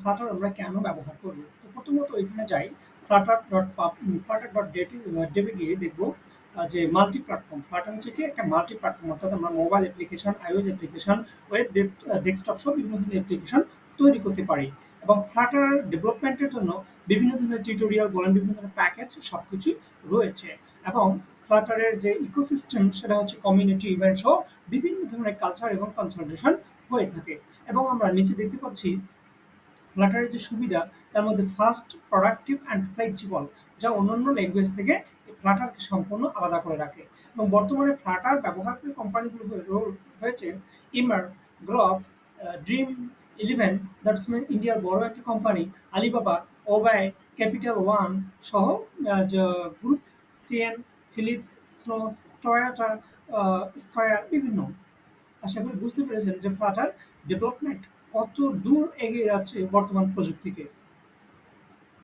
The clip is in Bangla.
Flutter আমরা কেন ব্যবহার করব? তো প্রথমত এখানে যাই flutter.dev এ গিয়ে দেখব যে মাল্টি প্ল্যাটফর্ম। Flutter হচ্ছে কি একটা মাল্টি প্ল্যাটফর্ম, অর্থাৎ আমরা mobile application, iOS application, web desktop সহ বিভিন্ন ধরনের অ্যাপ্লিকেশন তৈরি করতে পারি। এবং Flutter ডেভেলপমেন্টের জন্য বিভিন্ন ধরনের টিউটোরিয়াল বলেন, বিভিন্ন ধরনের প্যাকেজ সবকিছুই রয়েছে। এবং Flutter এর যে ইকোসিস্টেম সেটা হচ্ছে কমিউনিটি ইভেন্ট সহ বিভিন্ন ধরনের কালচার এবং কনসালটেশন হয়ে থাকে। এবং আমরা নিচে দেখতে পাচ্ছি ফ্লাটারের যে সুবিধা তার মধ্যে ফাস্ট, প্রোডাক্টিভ অ্যান্ড ফ্লেক্সিবল, যা অন্যান্য ল্যাঙ্গুয়েজ থেকে ফ্লাটারকে সম্পূর্ণ আলাদা করে রাখে। এবং বর্তমানে ফ্লাটার ব্যবহারকারী কোম্পানিগুলো হয়েছে ইমার, গ্রফ, ড্রিম ইলেভেন, দ্যাটস মিন ইন্ডিয়ার বড় একটা কোম্পানি, আলিবাবা, ওবাই, ক্যাপিটাল ওয়ান সহ যে গ্রুপ সিএন, ফিলিপস, স্নোস, টয়োটা, স্কয়ার বিভিন্ন। আশা করি বুঝতে পেরেছেন যে ফ্লাটার ডেভেলপমেন্ট কত দূর এগিয়ে যাচ্ছে বর্তমান প্রযুক্তিকে।